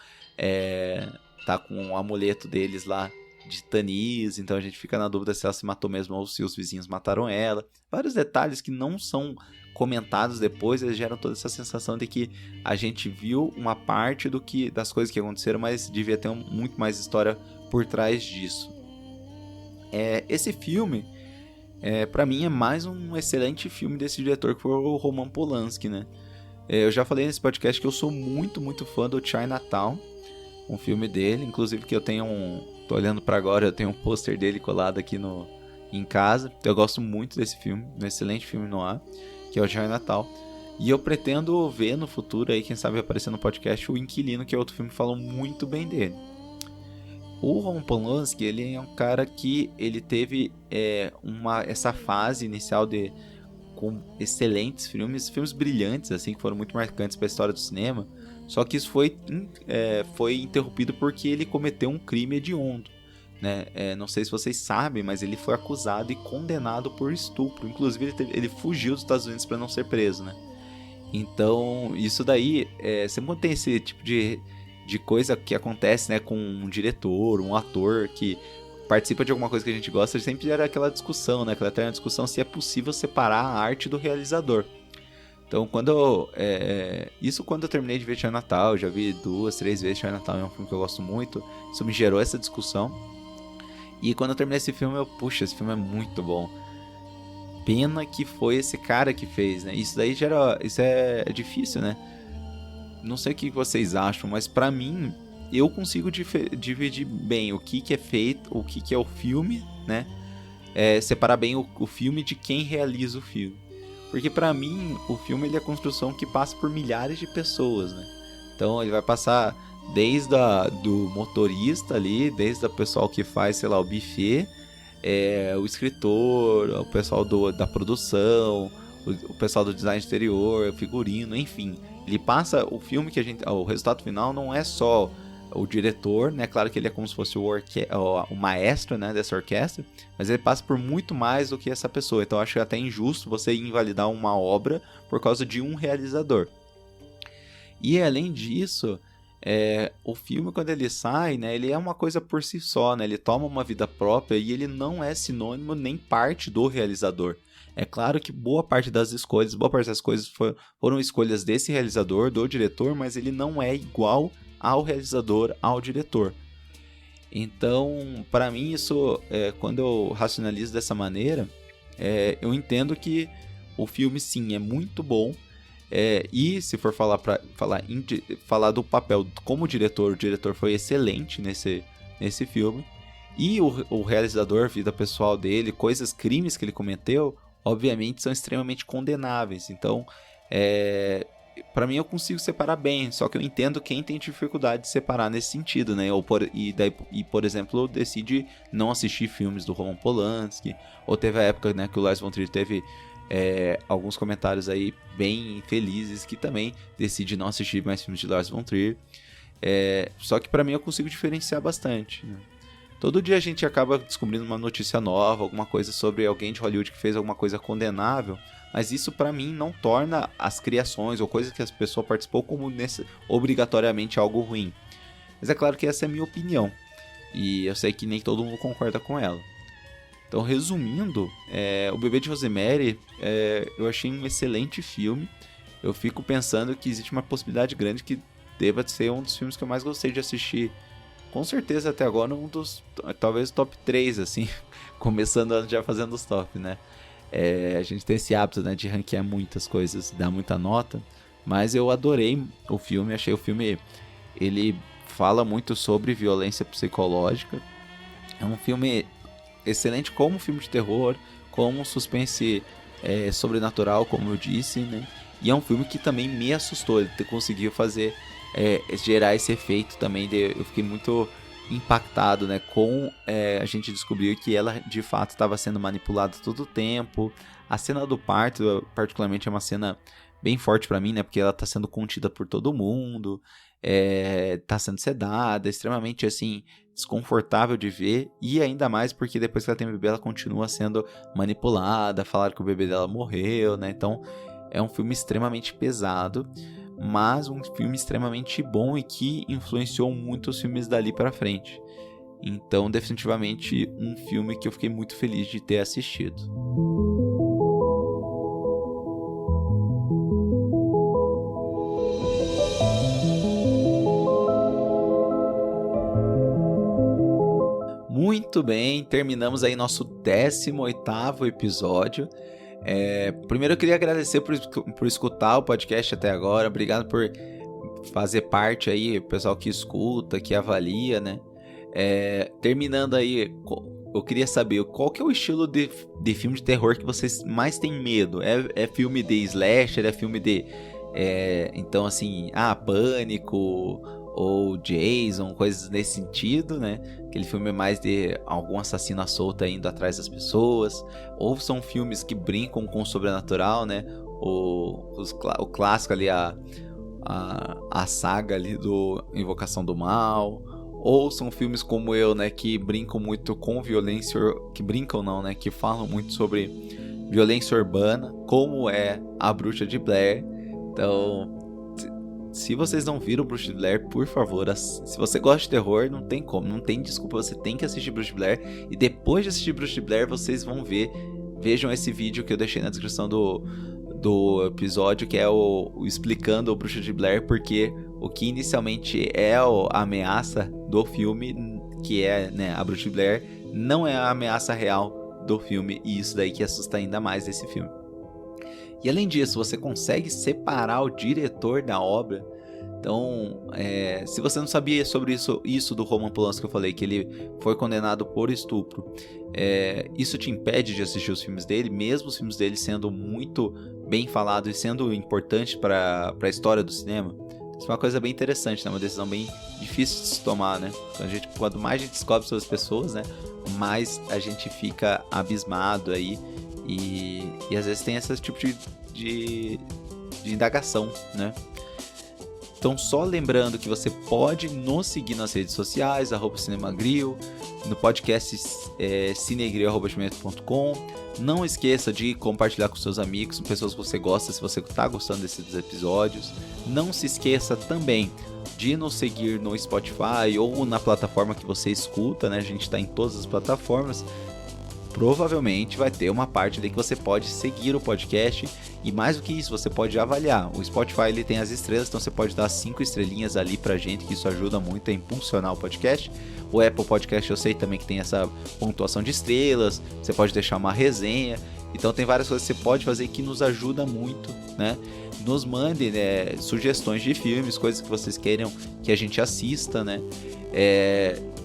o amuleto deles lá de Tanis, então a gente fica na dúvida se ela se matou mesmo ou se os vizinhos mataram ela. Vários detalhes que não são comentados depois, eles geram toda essa sensação de que a gente viu uma parte das coisas que aconteceram, mas devia ter muito mais história por trás disso. Esse filme, pra mim, é mais um excelente filme desse diretor, que foi o Roman Polanski, né? Eu já falei nesse podcast que eu sou muito, muito fã do Chinatown, um filme dele, inclusive que eu tenho tô olhando pra agora, eu tenho um pôster dele colado aqui em casa. Eu gosto muito desse filme, um excelente filme noir, que é o Chinatown. E eu pretendo ver no futuro, aí, quem sabe aparecer no podcast, o Inquilino, que é outro filme que falam muito bem dele. O Roman Polanski, ele é um cara que ele teve essa fase inicial com excelentes filmes brilhantes, assim, que foram muito marcantes para a história do cinema. Só que isso foi interrompido porque ele cometeu um crime hediondo, né? Não sei se vocês sabem, mas ele foi acusado e condenado por estupro. Inclusive, ele fugiu dos Estados Unidos para não ser preso, né? Então, isso daí, sempre tem esse tipo de coisa que acontece, né, com um diretor, um ator que participa de alguma coisa que a gente gosta, sempre gera aquela discussão, né? Aquela eterna discussão se é possível separar a arte do realizador. Então, quando eu terminei de ver Chinatown, já vi 2, 3 vezes Chinatown, é um filme que eu gosto muito, isso me gerou essa discussão. E quando eu terminei esse filme, esse filme é muito bom. Pena que foi esse cara que fez, né? Isso é difícil, né? Não sei o que vocês acham, mas pra mim, eu consigo dividir bem o que é feito, o que é o filme, né? Separar bem o filme de quem realiza o filme. Porque pra mim, o filme ele é a construção que passa por milhares de pessoas, né? Então ele vai passar desde do motorista ali, desde o pessoal que faz, sei lá, o buffet, o escritor, o pessoal da produção, o pessoal do design exterior, o figurino, enfim. Ele passa o filme o resultado final não é só o diretor, né? Claro que ele é como se fosse o maestro, né, dessa orquestra, mas ele passa por muito mais do que essa pessoa. Então eu acho até injusto você invalidar uma obra por causa de um realizador. E além disso, o filme, quando ele sai, né, ele é uma coisa por si só, né? Ele toma uma vida própria e ele não é sinônimo nem parte do realizador. É claro que boa parte das coisas foram escolhas desse realizador, do diretor, mas ele não é igual ao realizador, ao diretor. Então, para mim, isso, quando eu racionalizo dessa maneira, eu entendo que o filme, sim, é muito bom. E se for falar do papel como diretor, o diretor foi excelente nesse filme. E o realizador, vida pessoal dele, crimes que ele cometeu, obviamente são extremamente condenáveis. Então, para mim eu consigo separar bem, só que eu entendo quem tem dificuldade de separar nesse sentido, né? Por exemplo, decide não assistir filmes do Roman Polanski, ou teve a época, né, que o Lars von Trier teve alguns comentários aí bem infelizes, que também decide não assistir mais filmes de Lars von Trier. Só que para mim eu consigo diferenciar bastante, né? Todo dia a gente acaba descobrindo uma notícia nova, alguma coisa sobre alguém de Hollywood que fez alguma coisa condenável, mas isso pra mim não torna as criações ou coisas que as pessoas participou como obrigatoriamente algo ruim. Mas é claro que essa é a minha opinião, e eu sei que nem todo mundo concorda com ela. Então, resumindo, O Bebê de Rosemary, eu achei um excelente filme. Eu fico pensando que existe uma possibilidade grande que deva ser um dos filmes que eu mais gostei de assistir com certeza até agora um dos, talvez top 3, assim, começando o ano já fazendo os top, né? A gente tem esse hábito, né, de ranquear muitas coisas, dar muita nota, mas eu adorei o filme, achei o filme, ele fala muito sobre violência psicológica, é um filme excelente como filme de terror, como suspense sobrenatural, como eu disse, né? E é um filme que também me assustou, ele conseguiu fazer, gerar esse efeito também, eu fiquei muito impactado, né, com a gente descobriu que ela de fato estava sendo manipulada todo o tempo. A cena do parto, particularmente, é uma cena bem forte pra mim, né, porque ela tá sendo contida por todo mundo, tá sendo sedada, extremamente, assim, desconfortável de ver, e ainda mais porque depois que ela tem o bebê, ela continua sendo manipulada, falaram que o bebê dela morreu, né, então é um filme extremamente pesado, mas um filme extremamente bom e que influenciou muito os filmes dali pra frente. Então, definitivamente, um filme que eu fiquei muito feliz de ter assistido. Muito bem, terminamos aí nosso 18º episódio. Primeiro eu queria agradecer por escutar o podcast até agora, obrigado por fazer parte aí, o pessoal que escuta, que avalia, né? Terminando aí, eu queria saber qual que é o estilo de filme de terror que vocês mais têm medo? É filme de slasher, é filme de... então assim, Pânico ou Jason, coisas nesse sentido, né? Aquele filme mais de algum assassino à solta indo atrás das pessoas, ou são filmes que brincam com o sobrenatural, né? O clássico ali, a saga ali do Invocação do Mal, ou são filmes como eu, né, que brincam muito com violência, que brincam não, né, que falam muito sobre violência urbana, como é A Bruxa de Blair. Então, se vocês não viram Bruxa de Blair, por favor, se você gosta de terror, não tem como, não tem desculpa, você tem que assistir Bruxa de Blair, e depois de assistir Bruxa de Blair, vocês vão vejam esse vídeo que eu deixei na descrição do episódio, que é o explicando o Bruxa de Blair, porque o que inicialmente é a ameaça do filme, que é, né, a Bruxa de Blair, não é a ameaça real do filme, e isso daí que assusta ainda mais desse filme. E além disso, você consegue separar o diretor da obra. Então, se você não sabia sobre isso do Roman Polanski que eu falei, que ele foi condenado por estupro, isso te impede de assistir os filmes dele, mesmo os filmes dele sendo muito bem falados e sendo importantes para a história do cinema. Isso é uma coisa bem interessante, né? Uma decisão bem difícil de se tomar, né? Então, quanto mais a gente descobre sobre as pessoas, né, mais a gente fica abismado aí. E às vezes tem esse tipo de indagação, né? Então, só lembrando que você pode nos seguir nas redes sociais, @cinemagril, no podcast cinegril@gmail.com. Não esqueça de compartilhar com seus amigos, com pessoas que você gosta, se você está gostando desses episódios. Não se esqueça também de nos seguir no Spotify ou na plataforma que você escuta, né? A gente está em todas as plataformas. Provavelmente vai ter uma parte ali que você pode seguir o podcast, e mais do que isso, você pode avaliar. O Spotify, ele tem as estrelas, então você pode dar 5 estrelinhas ali pra gente, que isso ajuda muito a impulsionar o podcast. O Apple Podcast eu sei também que tem essa pontuação de estrelas, você pode deixar uma resenha, então tem várias coisas que você pode fazer que nos ajuda muito, né? Nos mande, né, sugestões de filmes, coisas que vocês queiram que a gente assista, né?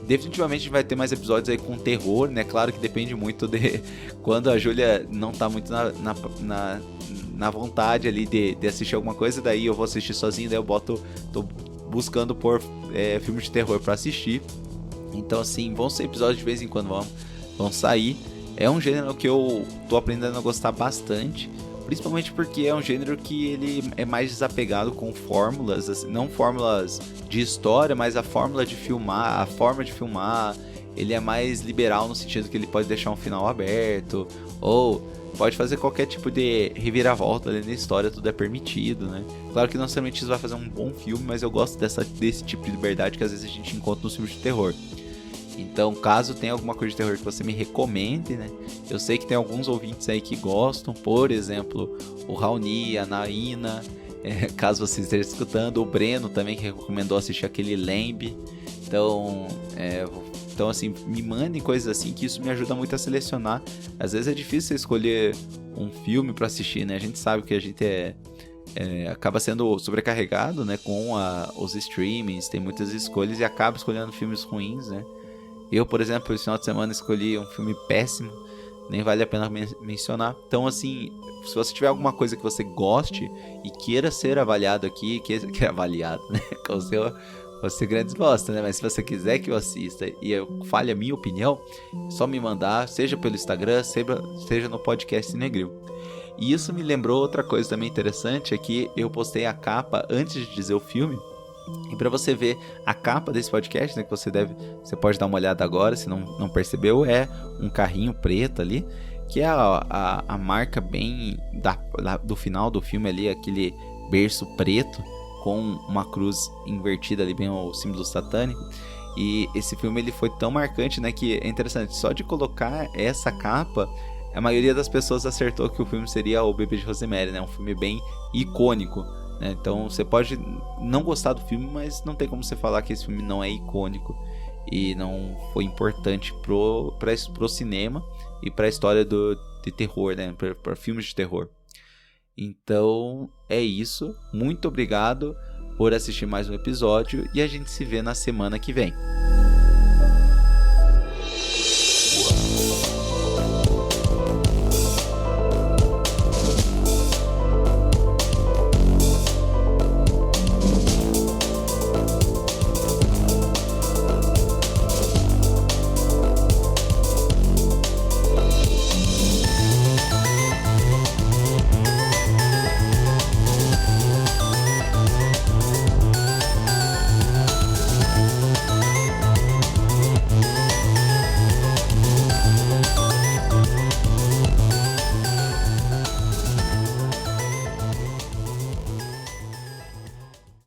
Definitivamente a gente vai ter mais episódios aí com terror, né? Claro que depende muito de quando a Júlia não tá muito na vontade ali de assistir alguma coisa, daí eu vou assistir sozinho, daí tô buscando por filmes de terror pra assistir. Então, assim, vão ser episódios de vez em quando vão sair. É um gênero que eu tô aprendendo a gostar bastante, principalmente porque é um gênero que ele é mais desapegado com fórmulas, assim, não fórmulas de história, mas a forma de filmar, ele é mais liberal no sentido que ele pode deixar um final aberto, ou pode fazer qualquer tipo de reviravolta ali na história, tudo é permitido, né? Claro que não necessariamente isso vai fazer um bom filme, mas eu gosto desse tipo de liberdade que às vezes a gente encontra nos filmes de terror. Então, caso tenha alguma coisa de terror que você me recomende, né? Eu sei que tem alguns ouvintes aí que gostam, por exemplo, o Raoni, a Naina, caso você esteja escutando, o Breno também, que recomendou assistir aquele Lamb. Então, assim, me mandem coisas assim, que isso me ajuda muito a selecionar. Às vezes é difícil você escolher um filme pra assistir, né? A gente sabe que a gente acaba sendo sobrecarregado, né, com os streamings, tem muitas escolhas e acaba escolhendo filmes ruins, né? Eu, por exemplo, esse final de semana escolhi um filme péssimo, nem vale a pena mencionar. Então, assim, se você tiver alguma coisa que você goste e queira ser avaliado aqui, queira avaliado, né, com o seu grandes bosta, né? Mas se você quiser que eu assista e eu fale a minha opinião, é só me mandar, seja pelo Instagram, seja no podcast Cinegril. E isso me lembrou outra coisa também interessante, é que eu postei a capa antes de dizer o filme. E para você ver a capa desse podcast, né, que você pode dar uma olhada agora, se não percebeu, é um carrinho preto ali, que é a marca bem do final do filme ali, aquele berço preto com uma cruz invertida ali, bem o símbolo satânico. E esse filme ele foi tão marcante, né, que é interessante, só de colocar essa capa, a maioria das pessoas acertou que o filme seria O Bebê de Rosemary, né, um filme bem icônico, né? Então você pode não gostar do filme, mas não tem como você falar que esse filme não é icônico e não foi importante pro cinema e pra história de terror, né, para filmes de terror. Então é isso, muito obrigado por assistir mais um episódio e a gente se vê na semana que vem.